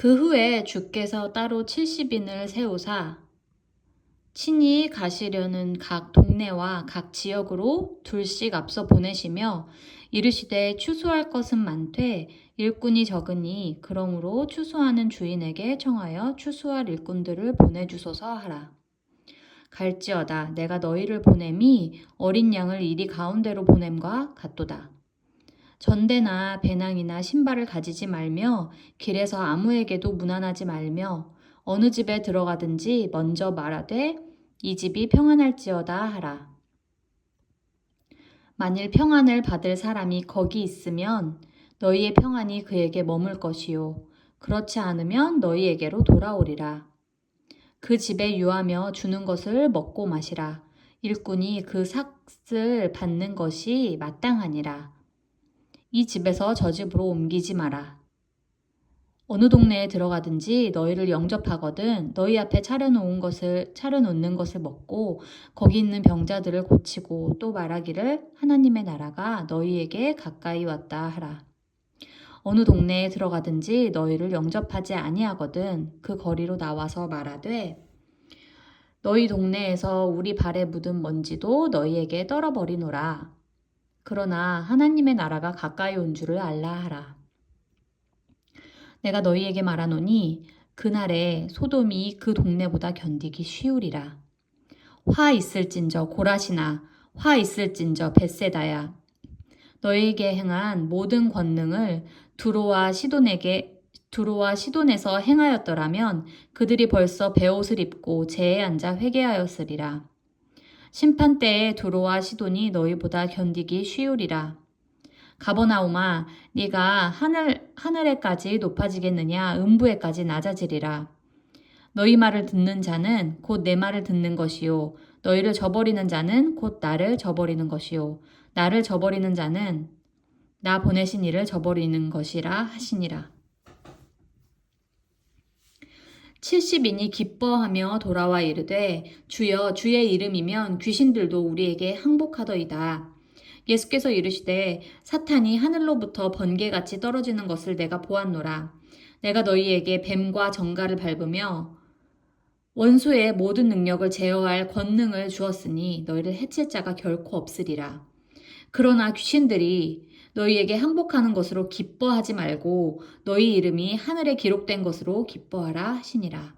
그 후에 주께서 따로 70인을 세우사 친히 가시려는 각 동네와 각 지역으로 둘씩 앞서 보내시며 이르시되 추수할 것은 많되 일꾼이 적으니 그러므로 추수하는 주인에게 청하여 추수할 일꾼들을 보내주소서 하라. 갈지어다 내가 너희를 보냄이 어린 양을 이리 가운데로 보냄과 같도다. 전대나 배낭이나 신발을 가지지 말며 길에서 아무에게도 문안하지 말며 어느 집에 들어가든지 먼저 말하되 이 집이 평안할지어다 하라. 만일 평안을 받을 사람이 거기 있으면 너희의 평안이 그에게 머물 것이요 그렇지 않으면 너희에게로 돌아오리라. 그 집에 유하며 주는 것을 먹고 마시라. 일꾼이 그 삭을 받는 것이 마땅하니라. 이 집에서 저 집으로 옮기지 마라. 어느 동네에 들어가든지 너희를 영접하거든 너희 앞에 차려놓는 것을 먹고 거기 있는 병자들을 고치고 또 말하기를 하나님의 나라가 너희에게 가까이 왔다 하라. 어느 동네에 들어가든지 너희를 영접하지 아니하거든 그 거리로 나와서 말하되 너희 동네에서 우리 발에 묻은 먼지도 너희에게 떨어버리노라. 그러나 하나님의 나라가 가까이 온 줄을 알라 하라. 내가 너희에게 말하노니 그날에 소돔이 그 동네보다 견디기 쉬우리라. 화 있을진저 고라시나 화 있을진저 벳세다야. 너희에게 행한 모든 권능을 두로와 시돈에서 행하였더라면 그들이 벌써 베옷을 입고 제에 앉아 회개하였으리라. 심판 때에 두로와 시돈이 너희보다 견디기 쉬우리라. 가버나움아 네가 하늘에까지 높아지겠느냐 음부에까지 낮아지리라. 너희 말을 듣는 자는 곧 내 말을 듣는 것이요 너희를 저버리는 자는 곧 나를 저버리는 것이요 나를 저버리는 자는 나 보내신 이를 저버리는 것이라 하시니라. 70인이 기뻐하며 돌아와 이르되 주여 주의 이름이면 귀신들도 우리에게 항복하더이다. 예수께서 이르시되 사탄이 하늘로부터 번개같이 떨어지는 것을 내가 보았노라. 내가 너희에게 뱀과 정갈을 밟으며 원수의 모든 능력을 제어할 권능을 주었으니 너희를 해칠 자가 결코 없으리라. 그러나 귀신들이 너희에게 항복하는 것으로 기뻐하지 말고 너희 이름이 하늘에 기록된 것으로 기뻐하라 하시니라.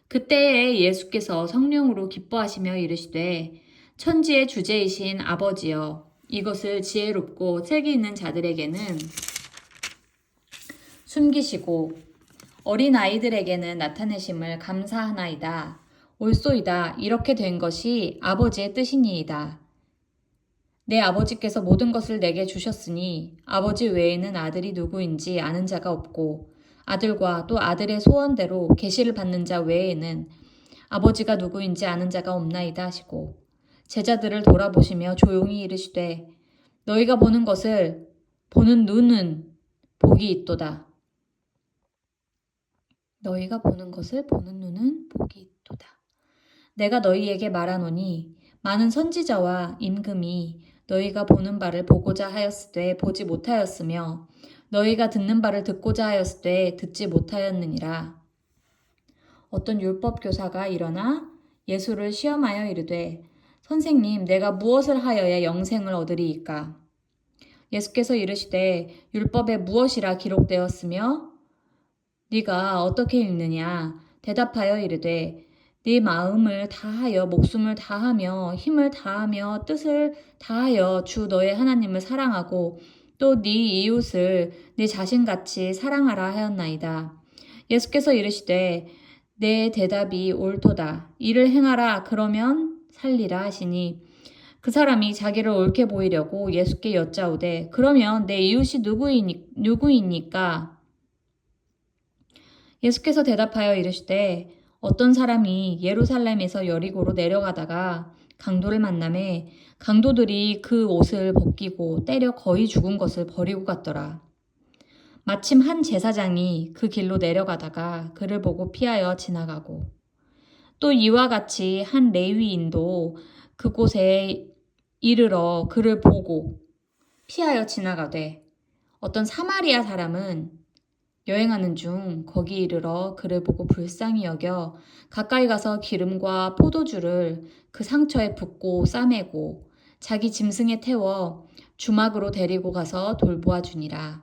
그때에 예수께서 성령으로 기뻐하시며 이르시되 천지의 주제이신 아버지여 이것을 지혜롭고 책이 있는 자들에게는 숨기시고 어린 아이들에게는 나타내심을 감사하나이다. 옳소이다. 이렇게 된 것이 아버지의 뜻이니이다. 내 아버지께서 모든 것을 내게 주셨으니 아버지 외에는 아들이 누구인지 아는 자가 없고 아들과 또 아들의 소원대로 계시를 받는 자 외에는 아버지가 누구인지 아는 자가 없나이다 하시고 제자들을 돌아보시며 조용히 이르시되 너희가 보는 것을 보는 눈은 복이 있도다. 너희가 보는 것을 보는 눈은 복이 있도다. 내가 너희에게 말하노니 많은 선지자와 임금이 너희가 보는 바를 보고자 하였으되 보지 못하였으며 너희가 듣는 바를 듣고자 하였으되 듣지 못하였느니라. 어떤 율법 교사가 일어나 예수를 시험하여 이르되 선생님 내가 무엇을 하여야 영생을 얻으리이까? 예수께서 이르시되 율법에 무엇이라 기록되었으며 네가 어떻게 읽느냐? 대답하여 이르되 네 마음을 다하여 목숨을 다하며 힘을 다하며 뜻을 다하여 주 너의 하나님을 사랑하고 또 네 이웃을 네 자신같이 사랑하라 하였나이다. 예수께서 이르시되 내 대답이 옳도다. 이를 행하라 그러면 살리라 하시니 그 사람이 자기를 옳게 보이려고 예수께 여짜오되 그러면 내 이웃이 누구이니까? 예수께서 대답하여 이르시되 어떤 사람이 예루살렘에서 여리고로 내려가다가 강도를 만나매 강도들이 그 옷을 벗기고 때려 거의 죽은 것을 버리고 갔더라. 마침 한 제사장이 그 길로 내려가다가 그를 보고 피하여 지나가고 또 이와 같이 한 레위인도 그곳에 이르러 그를 보고 피하여 지나가되 어떤 사마리아 사람은 여행하는 중 거기 이르러 그를 보고 불쌍히 여겨 가까이 가서 기름과 포도주를 그 상처에 붓고 싸매고 자기 짐승에 태워 주막으로 데리고 가서 돌보아 주니라.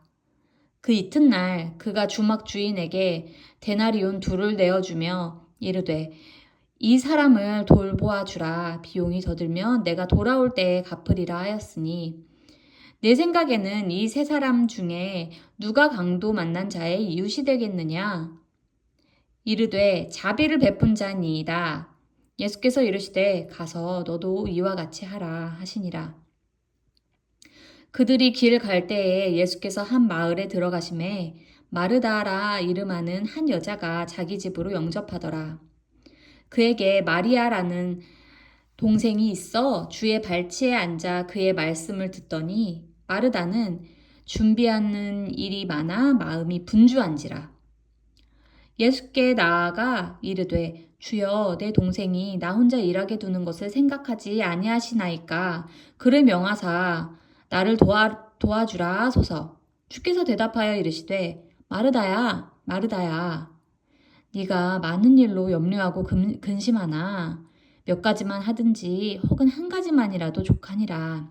그 이튿날 그가 주막 주인에게 데나리온 둘을 내어주며 이르되 이 사람을 돌보아 주라. 비용이 더 들면 내가 돌아올 때에 갚으리라 하였으니 내 생각에는 이 세 사람 중에 누가 강도 만난 자의 이웃이 되겠느냐? 이르되 자비를 베푼 자니이다. 예수께서 이르시되 가서 너도 이와 같이 하라 하시니라. 그들이 길 갈 때에 예수께서 한 마을에 들어가심에 마르다라 이름하는 한 여자가 자기 집으로 영접하더라. 그에게 마리아라는 동생이 있어 주의 발치에 앉아 그의 말씀을 듣더니 마르다는 준비하는 일이 많아 마음이 분주한지라. 예수께 나아가 이르되 주여 내 동생이 나 혼자 일하게 두는 것을 생각하지 아니하시나이까 그를 명하사 나를 도와주라 하소서. 주께서 대답하여 이르시되 마르다야 마르다야 네가 많은 일로 염려하고 근심하나 몇 가지만 하든지 혹은 한 가지만이라도 족하니라.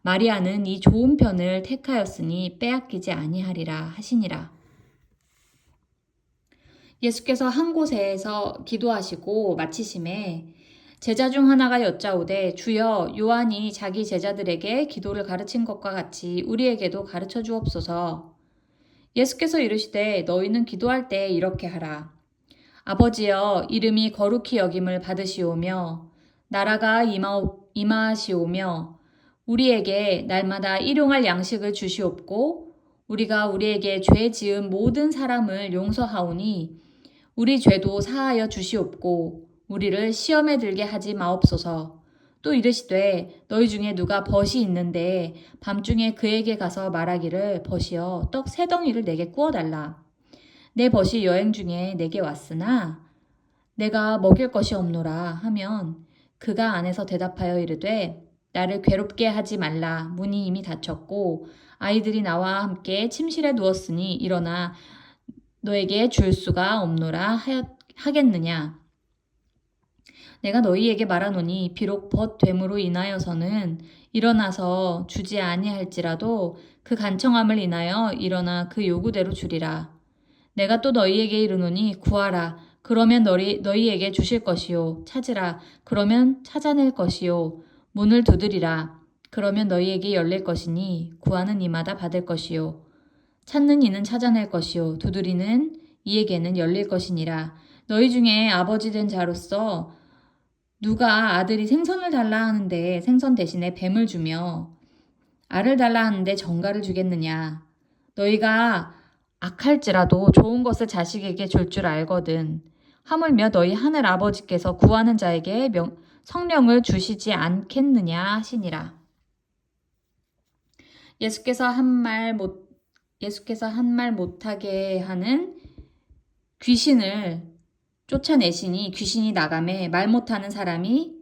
마리아는 이 좋은 편을 택하였으니 빼앗기지 아니하리라 하시니라. 예수께서 한 곳에서 기도하시고 마치심에 제자 중 하나가 여짜오되 주여 요한이 자기 제자들에게 기도를 가르친 것과 같이 우리에게도 가르쳐 주옵소서. 예수께서 이르시되 너희는 기도할 때 이렇게 하라. 아버지여 이름이 거룩히 여김을 받으시오며 나라가 임하시오며 우리에게 날마다 일용할 양식을 주시옵고 우리가 우리에게 죄 지은 모든 사람을 용서하오니 우리 죄도 사하여 주시옵고 우리를 시험에 들게 하지 마옵소서. 또 이르시되 너희 중에 누가 벗이 있는데 밤중에 그에게 가서 말하기를 벗이여 떡 세 덩이를 내게 구워달라. 내 벗이 여행 중에 내게 왔으나 내가 먹일 것이 없노라 하면 그가 안에서 대답하여 이르되 나를 괴롭게 하지 말라. 문이 이미 닫혔고 아이들이 나와 함께 침실에 누웠으니 일어나 너에게 줄 수가 없노라 하겠느냐. 내가 너희에게 말하노니 비록 벗됨으로 인하여서는 일어나서 주지 아니할지라도 그 간청함을 인하여 일어나 그 요구대로 주리라. 내가 또 너희에게 이르노니 구하라. 그러면 너희에게 주실 것이요. 찾으라. 그러면 찾아낼 것이요. 문을 두드리라. 그러면 너희에게 열릴 것이니 구하는 이마다 받을 것이요. 찾는 이는 찾아낼 것이요. 두드리는 이에게는 열릴 것이니라. 너희 중에 아버지 된 자로서 누가 아들이 생선을 달라 하는데 생선 대신에 뱀을 주며 알을 달라 하는데 정갈을 주겠느냐. 너희가 악할지라도 좋은 것을 자식에게 줄 줄 알거든. 하물며 너희 하늘 아버지께서 구하는 자에게 성령을 주시지 않겠느냐 하시니라. 예수께서 한 말 못하게 하는 귀신을 쫓아내시니 귀신이 나가매 말 못하는 사람이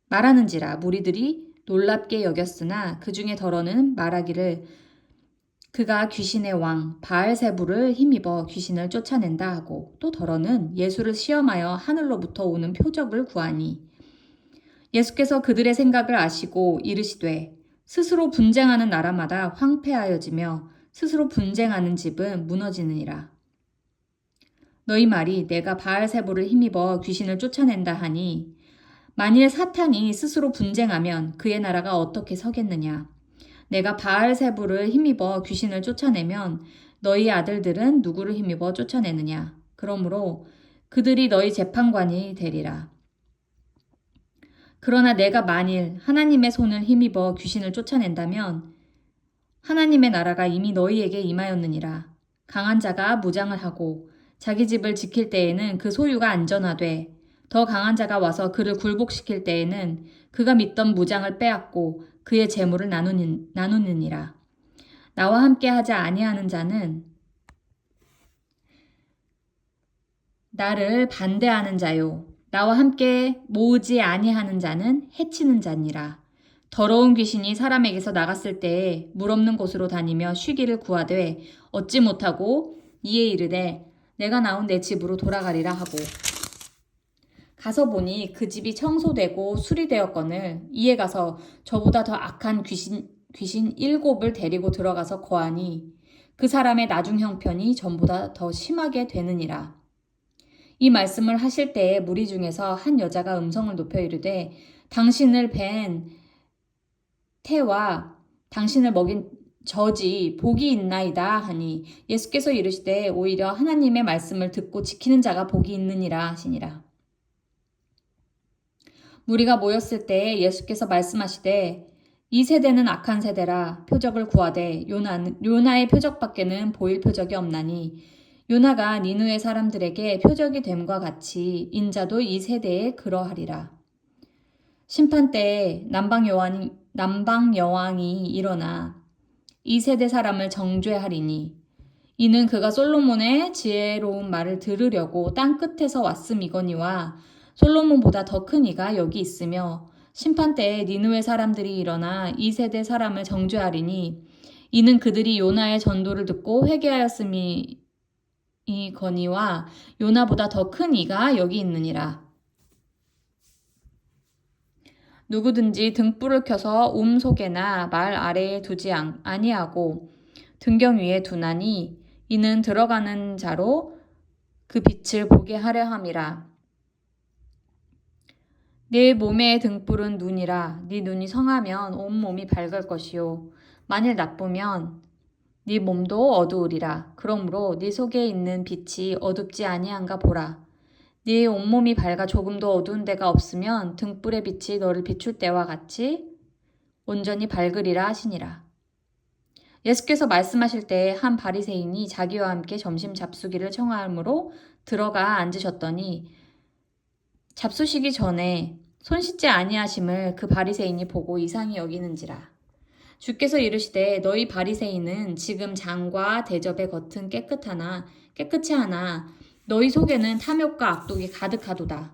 말하는지라. 무리들이 놀랍게 여겼으나 그 중에 더러는 말하기를 그가 귀신의 왕 바알세부를 힘입어 귀신을 쫓아낸다 하고 또 더러는 예수를 시험하여 하늘로부터 오는 표적을 구하니 예수께서 그들의 생각을 아시고 이르시되 스스로 분쟁하는 나라마다 황폐하여지며 스스로 분쟁하는 집은 무너지느니라. 너희 말이 내가 바알세부를 힘입어 귀신을 쫓아낸다 하니 만일 사탄이 스스로 분쟁하면 그의 나라가 어떻게 서겠느냐. 내가 바알세부를 힘입어 귀신을 쫓아내면 너희 아들들은 누구를 힘입어 쫓아내느냐. 그러므로 그들이 너희 재판관이 되리라. 그러나 내가 만일 하나님의 손을 힘입어 귀신을 쫓아낸다면 하나님의 나라가 이미 너희에게 임하였느니라. 강한 자가 무장을 하고 자기 집을 지킬 때에는 그 소유가 안전하되 더 강한 자가 와서 그를 굴복시킬 때에는 그가 믿던 무장을 빼앗고 그의 재물을 나누느니라. 나와 함께 하지 아니하는 자는 나를 반대하는 자요. 나와 함께 모으지 아니하는 자는 해치는 자니라. 더러운 귀신이 사람에게서 나갔을 때에 물 없는 곳으로 다니며 쉬기를 구하되 얻지 못하고 이에 이르되 내가 나온 내 집으로 돌아가리라 하고 가서 보니 그 집이 청소되고 수리되었거늘 이에 가서 저보다 더 악한 귀신 7을 데리고 들어가서 거하니 그 사람의 나중 형편이 전보다 더 심하게 되느니라. 이 말씀을 하실 때에 무리 중에서 한 여자가 음성을 높여 이르되 당신을 뵌 태와 당신을 먹인 저지 복이 있나이다 하니 예수께서 이르시되 오히려 하나님의 말씀을 듣고 지키는 자가 복이 있느니라 하시니라. 무리가 모였을 때에 예수께서 말씀하시되 이 세대는 악한 세대라 표적을 구하되 요나의 표적밖에는 보일 표적이 없나니 요나가 니느웨 사람들에게 표적이 됨과 같이 인자도 이 세대에 그러하리라. 심판 때에 남방 여왕이 일어나 이 세대 사람을 정죄하리니 이는 그가 솔로몬의 지혜로운 말을 들으려고 땅 끝에서 왔음이거니와 솔로몬보다 더 큰 이가 여기 있으며 심판 때에 니느웨 사람들이 일어나 이 세대 사람을 정죄하리니 이는 그들이 요나의 전도를 듣고 회개하였음이거니와 요나보다 더 큰 이가 여기 있느니라. 누구든지 등불을 켜서 속에나 말 아래에 두지 아니하고 등경 위에 두나니 이는 들어가는 자로 그 빛을 보게 하려 함이라. 네 몸의 등불은 눈이라. 네 눈이 성하면 온 몸이 밝을 것이요 만일 나쁘면 네 몸도 어두우리라. 그러므로 네 속에 있는 빛이 어둡지 아니한가 보라. 네 온몸이 밝아 조금도 어두운 데가 없으면 등불의 빛이 너를 비출 때와 같이 온전히 밝으리라 하시니라. 예수께서 말씀하실 때에 한 바리새인이 자기와 함께 점심 잡수기를 청하므로 들어가 앉으셨더니 잡수시기 전에 손 씻지 아니하심을 그 바리새인이 보고 이상히 여기는지라. 주께서 이르시되 너희 바리새인은 지금 장과 대접의 겉은 깨끗이 하나 너희 속에는 탐욕과 악독이 가득하도다.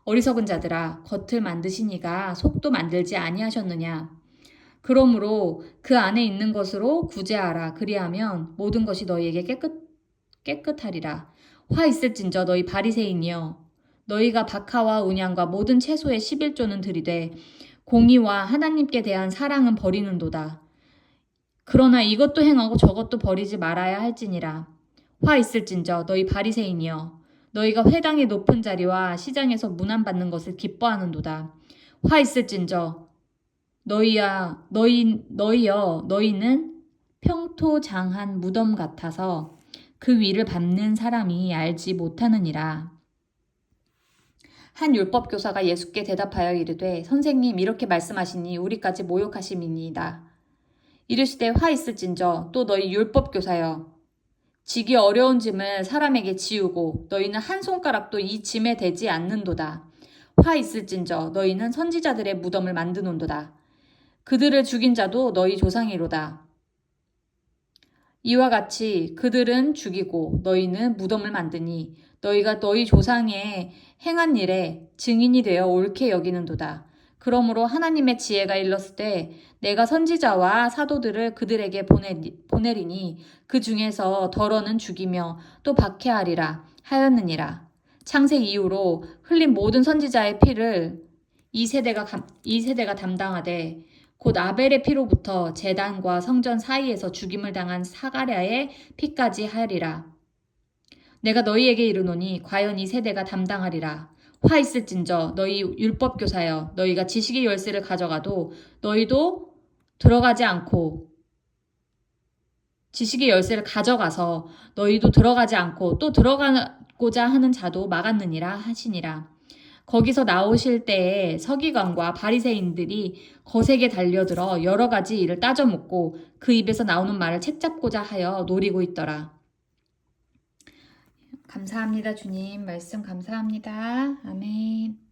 어리석은 자들아 겉을 만드시니가 속도 만들지 아니하셨느냐. 그러므로 그 안에 있는 것으로 구제하라. 그리하면 모든 것이 너희에게 깨끗하리라. 화 있을진저 너희 바리새인이여. 너희가 박하와 운양과 모든 채소의 11조는 들이되 공의와 하나님께 대한 사랑은 버리는도다. 그러나 이것도 행하고 저것도 버리지 말아야 할지니라. 화 있을진저 너희 바리새인이여. 너희가 회당의 높은 자리와 시장에서 문안받는 것을 기뻐하는도다. 화 있을진저 너희여 너희는 평토장한 무덤 같아서 그 위를 밟는 사람이 알지 못하느니라. 한 율법교사가 예수께 대답하여 이르되 선생님 이렇게 말씀하시니 우리까지 모욕하심이니이다. 이르시되 화 있을진저 또 너희 율법교사여. 지기 어려운 짐을 사람에게 지우고 너희는 한 손가락도 이 짐에 대지 않는도다. 화 있을진저 너희는 선지자들의 무덤을 만드논도다. 그들을 죽인 자도 너희 조상이로다. 이와 같이 그들은 죽이고 너희는 무덤을 만드니 너희가 너희 조상의 행한 일에 증인이 되어 옳게 여기는도다. 그러므로 하나님의 지혜가 일렀을 때 내가 선지자와 사도들을 그들에게 보내리니 그 중에서 덜어는 죽이며 또 박해하리라 하였느니라. 창세 이후로 흘린 모든 선지자의 피를 이 세대가 담당하되 곧 아벨의 피로부터 제단과 성전 사이에서 죽임을 당한 사가랴의 피까지 하리라. 내가 너희에게 이르노니 과연 이 세대가 담당하리라. 화 있을진저 너희 율법교사여. 너희가 지식의 열쇠를 가져가도 너희도 들어가지 않고 지식의 열쇠를 가져가서 너희도 들어가지 않고 또 들어가고자 하는 자도 막았느니라 하시니라. 거기서 나오실 때에 서기관과 바리새인들이 거세게 달려들어 여러 가지 일을 따져 묻고 그 입에서 나오는 말을 책잡고자 하여 노리고 있더라. 감사합니다, 주님. 말씀 감사합니다. 아멘.